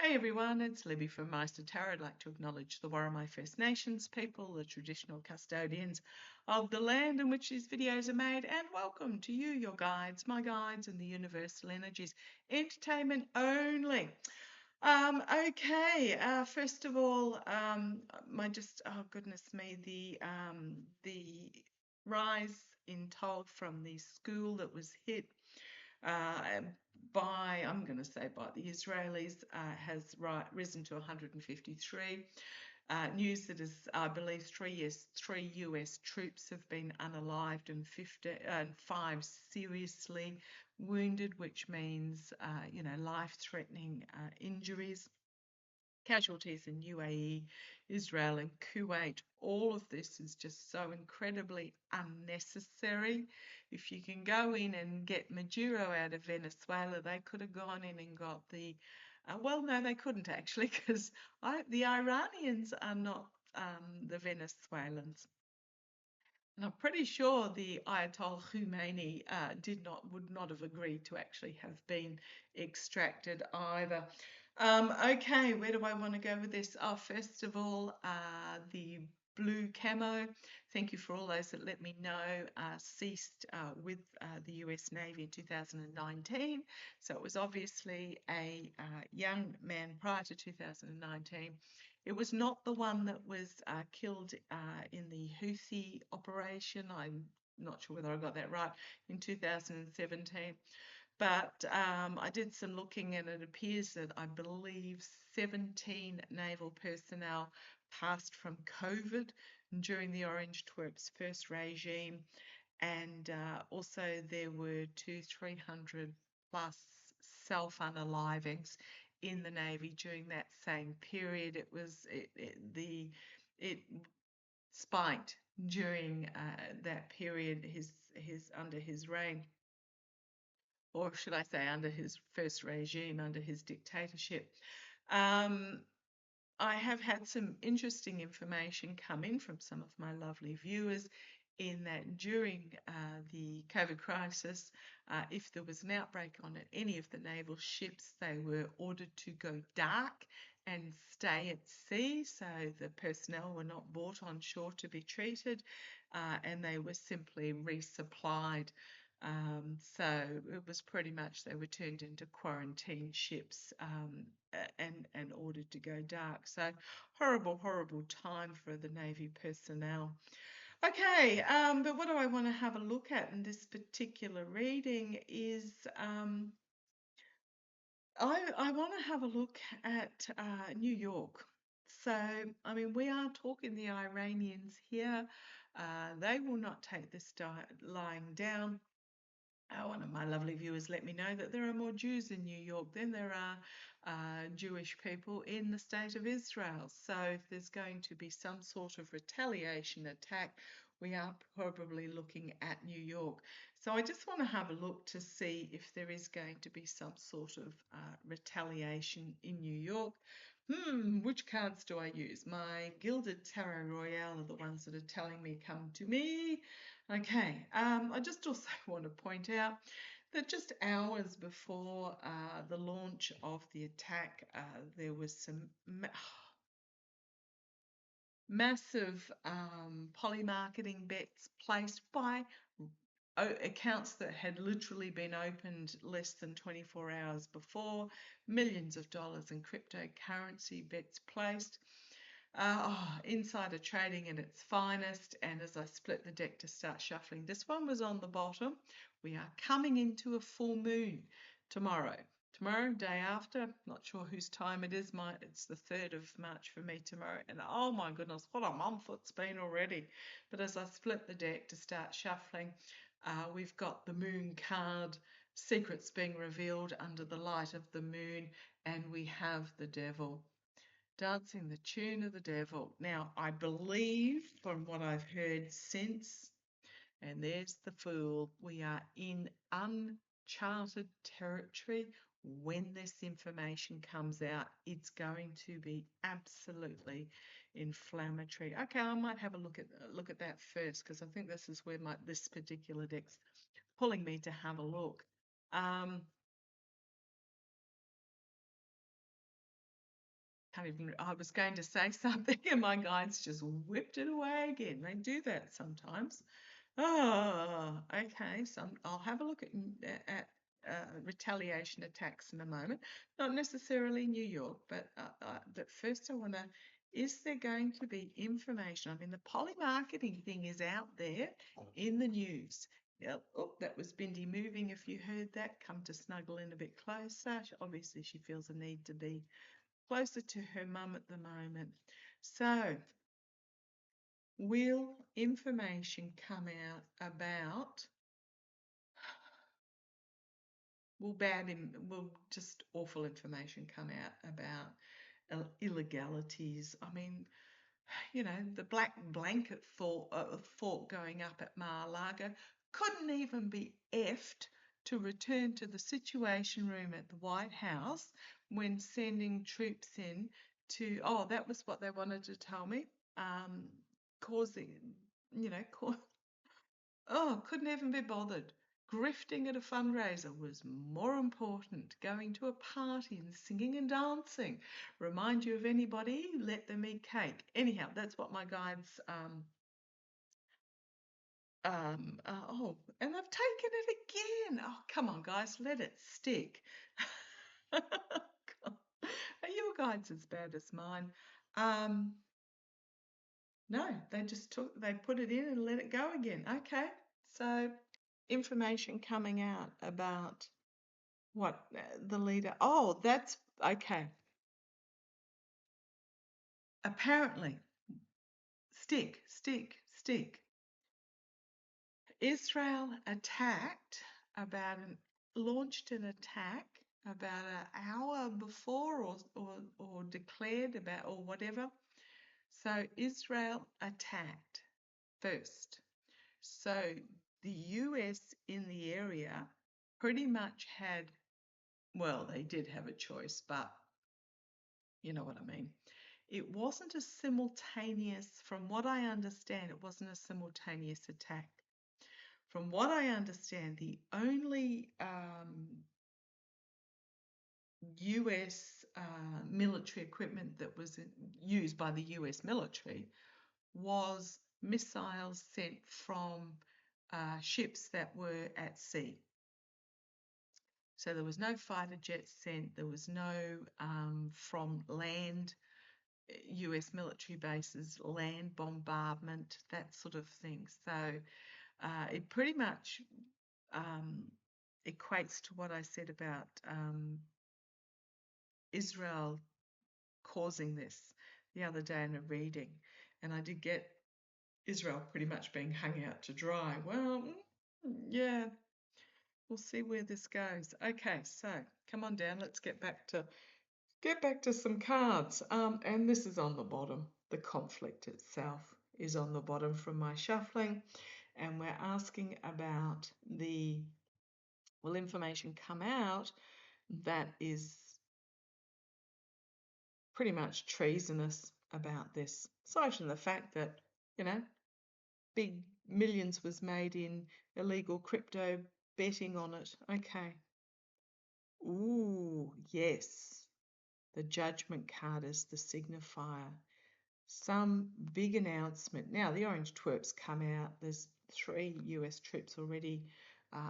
Hey everyone, it's Libby from Meister Tarot. I'd like to acknowledge the Warramai First Nations people, the traditional custodians of the land in which these videos are made, and welcome to you, your guides, my guides, and the universal energies. Entertainment only. First of all, oh goodness me, the rise in toll from the school that was hit uh, I'm going to say by the Israelis, has risen to 153. News that is, I believe, three US troops have been unalived and 5 seriously wounded, which means, life-threatening injuries. Casualties in UAE, Israel, and Kuwait. All of this is just so incredibly unnecessary. If you can go in and get Maduro out of Venezuela, they could have gone in and got well, no, they couldn't actually, because the Iranians are not the Venezuelans. And I'm pretty sure the Ayatollah Khomeini would not have agreed to actually have been extracted either. Okay, where do I want to go with this? First of all, the blue camo. Thank you for all those that let me know ceased with the US Navy in 2019. So it was obviously a young man prior to 2019. It was not the one that was killed in the Houthi operation. I'm not sure whether I got that right, in 2017. But I did some looking, and it appears that I believe 17 naval personnel passed from COVID during the Orange Twerp's first regime. And also there were 300 plus self-unalivings in the Navy during that same period. It spiked during that period, under his reign, or should I say under his first regime, under his dictatorship. I have had some interesting information come in from some of my lovely viewers in that during the COVID crisis, if there was an outbreak on any of the naval ships, they were ordered to go dark and stay at sea. So the personnel were not brought on shore to be treated, and they were simply resupplied. So it was pretty much they were turned into quarantine ships and ordered to go dark. So horrible, horrible time for the Navy personnel. Okay, but what do I want to have a look at in this particular reading is I want to have a look at New York. So, I mean, we are talking the Iranians here. They will not take this lying down. One of my lovely viewers let me know that there are more Jews in New York than there are Jewish people in the state of Israel. So if there's going to be some sort of retaliation attack, we are probably looking at New York. So I just want to have a look to see if there is going to be some sort of retaliation in New York. Which cards do I use? My Gilded Tarot Royale are the ones that are telling me come to me. Okay, I just also want to point out that just hours before the launch of the attack, there was some massive polymarketing bets placed by accounts that had literally been opened less than 24 hours before, millions of dollars in cryptocurrency bets placed. Insider trading at its finest. And as I split the deck to start shuffling, this one was on the bottom. We are coming into a full moon tomorrow. Tomorrow, day after, not sure whose time it is. It's the 3rd of March for me tomorrow. And oh my goodness, what a month it's been already. But as I split the deck to start shuffling, we've got the moon card, secrets being revealed under the light of the moon, and we have the devil dancing the tune of the devil. Now, I believe from what I've heard since, and there's the fool, we are in uncharted territory. When this information comes out, it's going to be absolutely inflammatory. Okay, I might have a look at that first, because I think this is where this particular deck's pulling me to have a look. I was going to say something and my guides just whipped it away again. They do that sometimes. Oh, okay. So I'll have a look at retaliation attacks in a moment. Not necessarily New York, but first I want to. Is there going to be information? I mean, the polymarketing thing is out there in the news. Yep. Oh, that was Bindi moving. If you heard that, come to snuggle in a bit closer. Obviously, she feels a need to be closer to her mum at the moment. So, will information come out about, will just awful information come out about illegalities? I mean, you know, the black blanket fort going up at Mar-a-Lago couldn't even be effed to return to the Situation Room at the White House when sending troops in to, oh, that was what they wanted to tell me, causing, you know, oh, couldn't even be bothered. Grifting at a fundraiser was more important. Going to a party and singing and dancing. Remind you of anybody, let them eat cake. Anyhow, that's what my guides, oh, and I've taken it again. Oh, come on, guys, let it stick. Are your guides as bad as mine? No, they put it in and let it go again. Okay, so information coming out about what the leader. Oh, that's okay. Apparently, stick. Israel launched an attack about an hour before or declared about or whatever. So Israel attacked first. So the US in the area pretty much had, well, they did have a choice, but you know what I mean. It wasn't a simultaneous, from what I understand, it wasn't a simultaneous attack. From what I understand, the only US military equipment that was used by the US military was missiles sent from ships that were at sea. So there was no fighter jets sent, there was no from land, US military bases, land bombardment, that sort of thing. So it pretty much equates to what I said about Israel causing this the other day in a reading. And I did get Israel pretty much being hung out to dry. Well, yeah, we'll see where this goes. Okay, so come on down. Let's get back to some cards. And this is on the bottom. The conflict itself is on the bottom from my shuffling. And we're asking about will information come out that is pretty much treasonous about this, aside from the fact that, you know, big millions was made in illegal crypto betting on it. Okay. Ooh, yes. The judgment card is the signifier. Some big announcement. Now, the orange twerps come out. There's 3 US troops already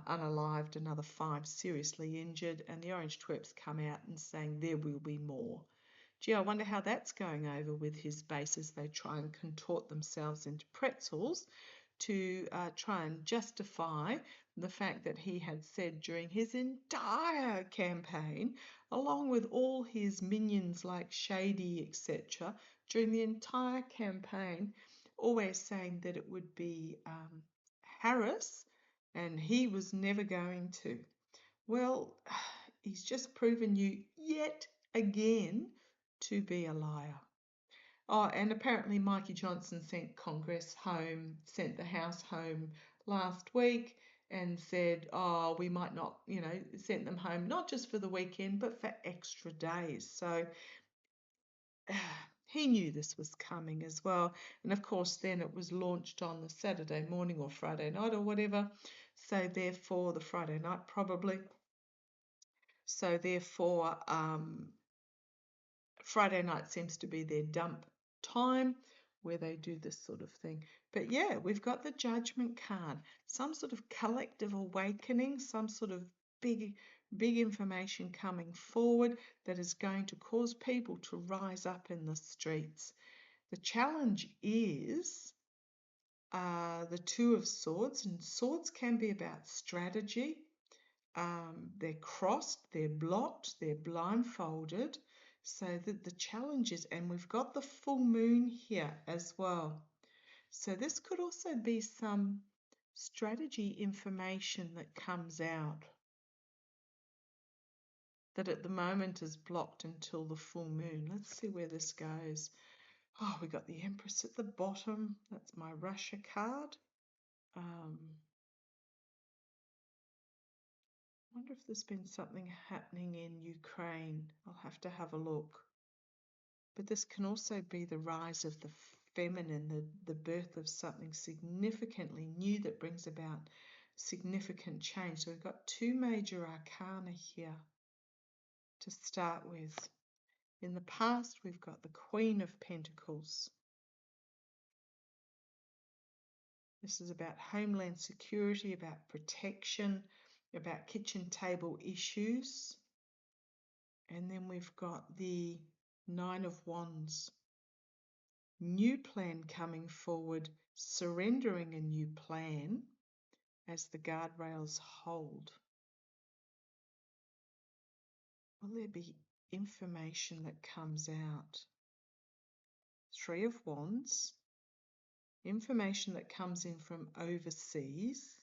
unalived, another 5 seriously injured, and the orange twerps come out and saying there will be more. Gee, I wonder how that's going over with his bases. They try and contort themselves into pretzels to try and justify the fact that he had said during his entire campaign, along with all his minions like Shady, etc., during the entire campaign, always saying that it would be Harris and he was never going to. Well, he's just proven you yet again to be a liar. Oh, and apparently Mikey Johnson sent Congress home, sent the House home last week and said, oh, we might not, you know, sent them home not just for the weekend, but for extra days. So he knew this was coming as well. And of course, then it was launched on the Saturday morning or Friday night or whatever. So therefore, the Friday night probably. So therefore, Friday night seems to be their dump time where they do this sort of thing. But yeah, we've got the Judgment card, some sort of collective awakening, some sort of big information coming forward that is going to cause people to rise up in the streets. The challenge is the Two of Swords, and swords can be about strategy. They're crossed, they're blocked, they're blindfolded. So that the challenge is, and we've got the full moon here as well. So this could also be some strategy information that comes out that at the moment is blocked until the full moon. Let's see where this goes. Oh, we got the Empress at the bottom. That's my Russia card. I wonder if there's been something happening in Ukraine. I'll have to have a look. But this can also be the rise of the feminine, the birth of something significantly new that brings about significant change. So we've got two major arcana here to start with. In the past, we've got the Queen of Pentacles. This is about homeland security, about protection, about kitchen table issues. And then we've got the Nine of Wands. New plan coming forward, surrendering a new plan as the guardrails hold. Will there be information that comes out? Three of Wands. Information that comes in from overseas.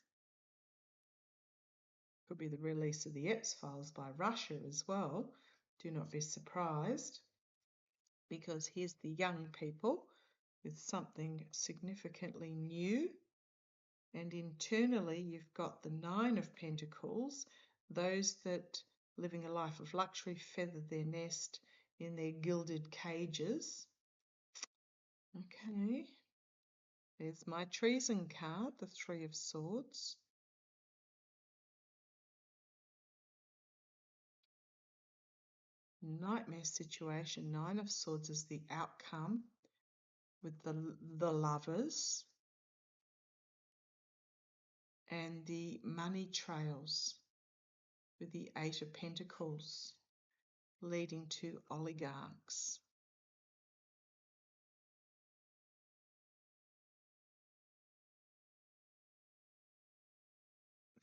Could be the release of the X-Files by Russia as well. Do not be surprised, because here's the young people with something significantly new. And internally, you've got the Nine of Pentacles, those that living a life of luxury feather their nest in their gilded cages. Okay, there's my Treason card, the Three of Swords. Nightmare situation, Nine of Swords is the outcome with the lovers. And the money trails with the Eight of Pentacles leading to oligarchs.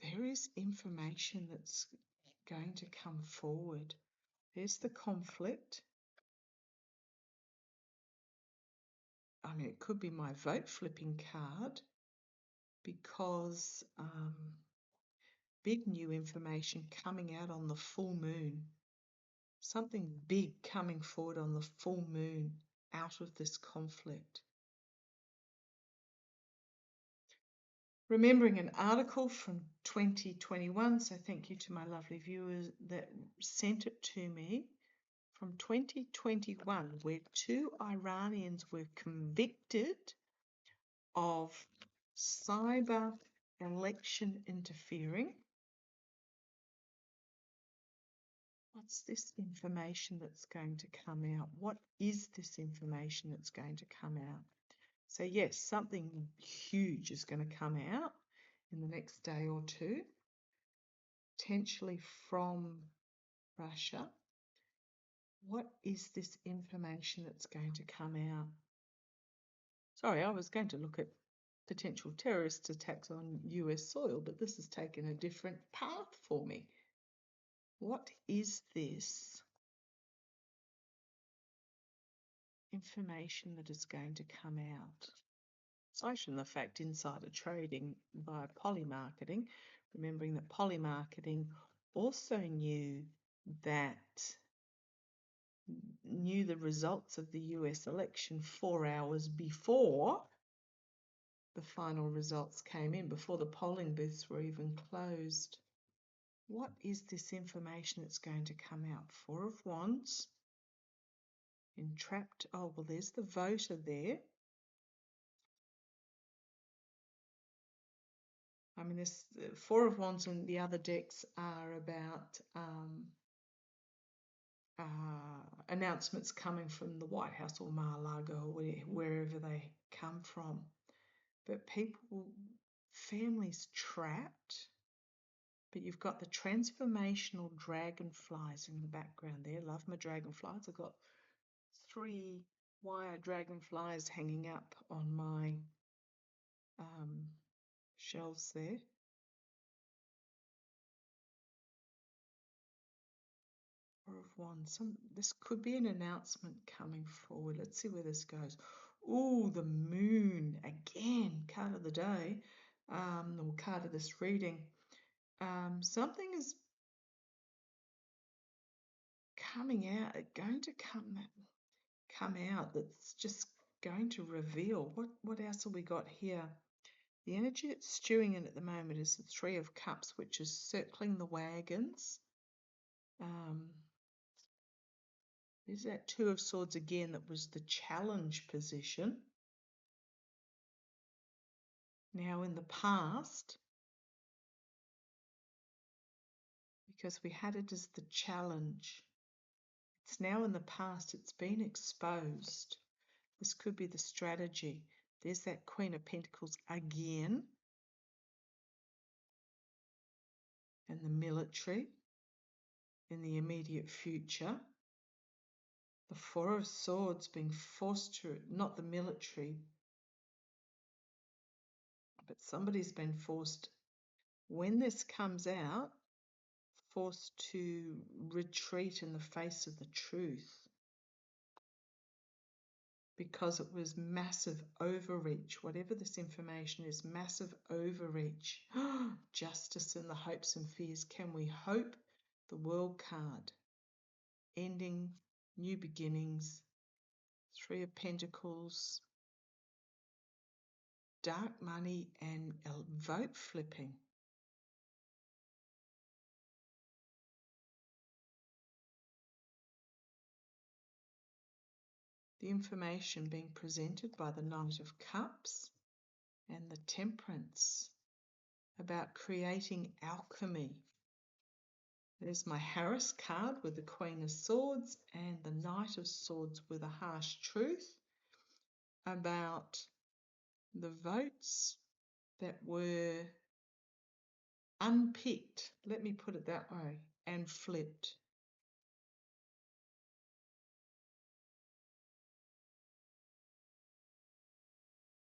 There is information that's going to come forward. There's the conflict. I mean, it could be my vote flipping card, because big new information coming out on the full moon. Something big coming forward on the full moon out of this conflict. Remembering an article from 2021, so thank you to my lovely viewers that sent it to me, from 2021, where two Iranians were convicted of cyber election interfering. What's this information that's going to come out? What is this information that's going to come out? So yes, something huge is going to come out in the next day or two, potentially from Russia. What is this information that's going to come out? Sorry, I was going to look at potential terrorist attacks on US soil, but this has taken a different path for me. What is this information that is going to come out? Aside from the fact insider trading via polymarketing, remembering that polymarketing also knew the results of the US election 4 hours before the final results came in, before the polling booths were even closed. What is this information that's going to come out? Four of Wands. Entrapped. Oh, well, there's the voter there. I mean, this Four of Wands and the other decks are about announcements coming from the White House or Mar-a-Lago or wherever they come from. But people, families trapped. But you've got the transformational dragonflies in the background there. Love my dragonflies. I've got 3 wire dragonflies hanging up on my shelves there. Four of Wands. This could be an announcement coming forward. Let's see where this goes. Oh, the moon again. Card of the day, or card of this reading. Something is coming out. Going to come out. That's just going to reveal. What else have we got here? The energy it's stewing in at the moment is the 3 of Cups, which is circling the wagons. There's that 2 of Swords again, that was the challenge position. Now in the past, because we had it as the challenge, it's now in the past, it's been exposed. This could be the strategy. There's that Queen of Pentacles again. And the military in the immediate future. The 4 of Swords being forced to, not the military, but somebody's been forced, when this comes out, forced to retreat in the face of the truth. Because it was massive overreach. Whatever this information is, massive overreach. Justice in the hopes and fears. Can we hope? The World card. Ending, new beginnings. 3 of Pentacles. Dark money and vote flipping. The information being presented by the Knight of Cups and the Temperance about creating alchemy. There's my Harris card with the Queen of Swords and the Knight of Swords with a harsh truth about the votes that were unpicked, let me put it that way, and flipped.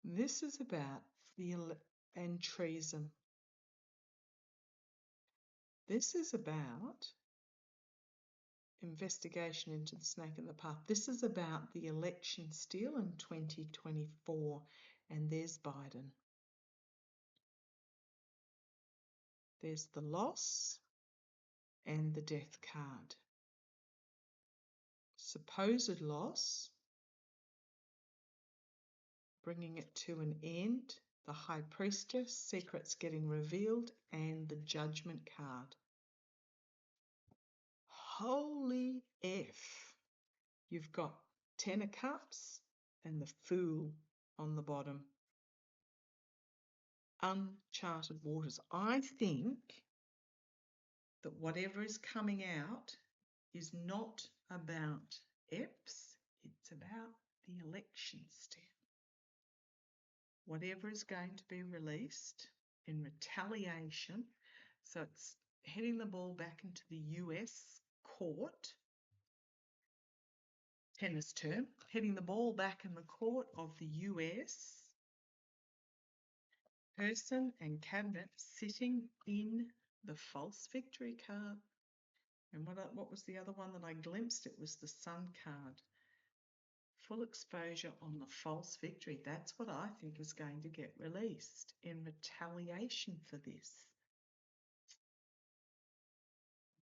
This is about and treason. This is about investigation into the snake in the path. This is about the election steal in 2024, and there's Biden. There's the loss and the death card. Supposed loss, bringing it to an end, the High Priestess, secrets getting revealed, and the Judgment card. Holy F! You've got 10 of Cups and the Fool on the bottom. Uncharted waters. I think that whatever is coming out is not about EPS, it's about the election step. Whatever is going to be released in retaliation, so it's heading the ball back into the US court, tennis term, heading the ball back in the court of the US, person and cabinet sitting in the false victory card. And what was the other one that I glimpsed? It was the Sun card. Full exposure on the false victory. That's what I think is going to get released in retaliation for this.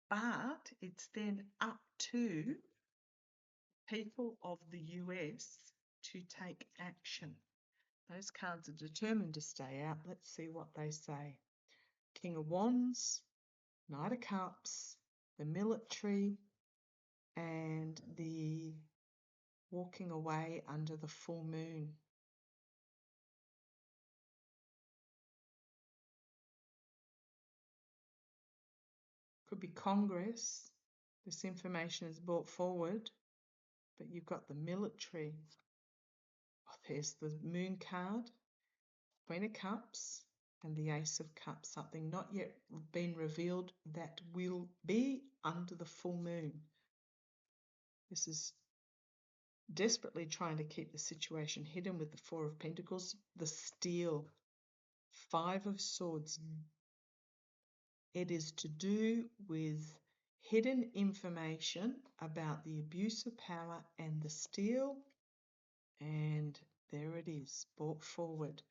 But it's then up to people of the US to take action. Those cards are determined to stay out. Let's see what they say. King of Wands, Knight of Cups, the military, and the walking away under the full moon. Could be Congress, This information is brought forward, but you've got the military. Oh, there's the Moon card, Queen of Cups, and the Ace of Cups. Something not yet been revealed that will be under the full moon. This is desperately trying to keep the situation hidden with the Four of Pentacles, the Steel, Five of Swords. It is to do with hidden information about the abuse of power and the Steel. And there it is, brought forward.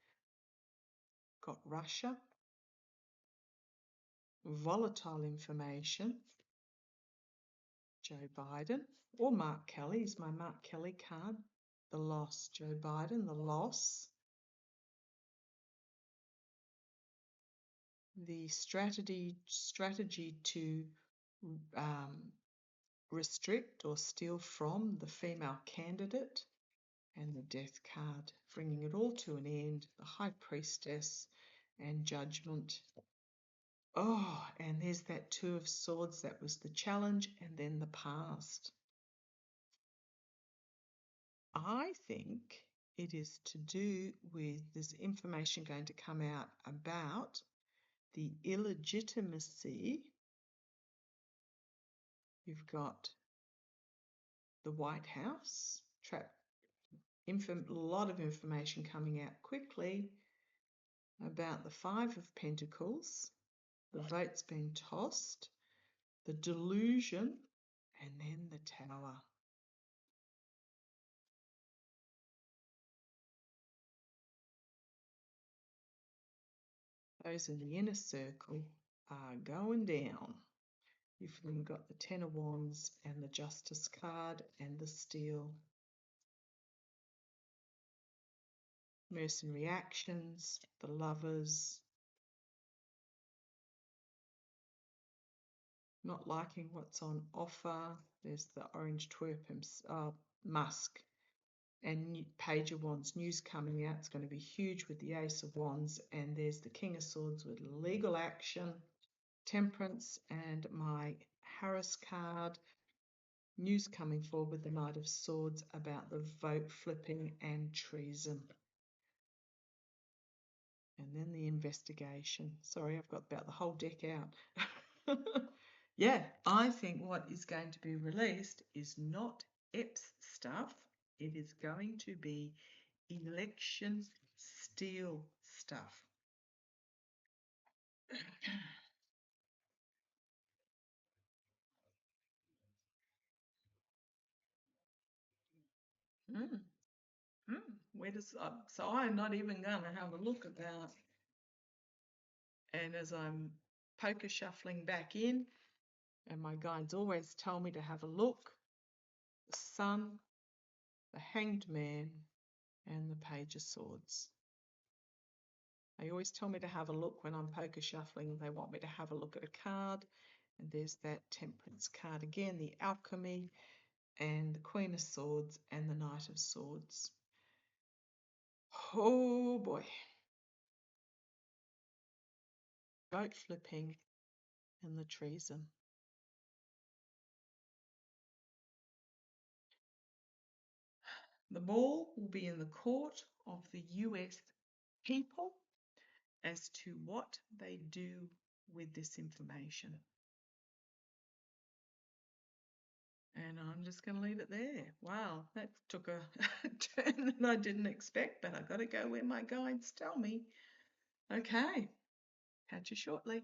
Got Russia, volatile information, Joe Biden, or Mark Kelly is my Mark Kelly card. The loss, Joe Biden, the loss. The strategy to restrict or steal from the female candidate, and the Death card, bringing it all to an end, the High Priestess and Judgment. Oh, and there's that Two of Swords, that was the challenge, and then the past. I think it is to do with this information going to come out about the illegitimacy. You've got the White House, a lot of information coming out quickly about the Five of Pentacles, the votes being tossed, the delusion, and then the Tower. Those in the inner circle are going down. You've then got the Ten of Wands and the Justice card and the Steel. Mercenary actions, the Lovers. Not liking what's on offer. There's the Orange Twerp, Musk. And Page of Wands, news coming out. It's going to be huge with the Ace of Wands. And there's the King of Swords with legal action, Temperance, and my Harris card. News coming forward with the Knight of Swords about the vote flipping and treason. And then the investigation. Sorry, I've got about the whole deck out. Yeah, I think what is going to be released is not Epps stuff. It is going to be election steal stuff. Where does so I'm not even going to have a look about. And as I'm poker shuffling back in, and my guides always tell me to have a look, the Sun, the Hanged Man, and the Page of Swords. They always tell me to have a look when I'm poker shuffling. They want me to have a look at a card. And there's that Temperance card again, the Alchemy, and the Queen of Swords, and the Knight of Swords. Oh boy. Vote flipping and the treason. The ball will be in the court of the US people as to what they do with this information. And I'm just going to leave it there. Wow, that took a turn that I didn't expect, but I got to go where my guides tell me. Okay, catch you shortly.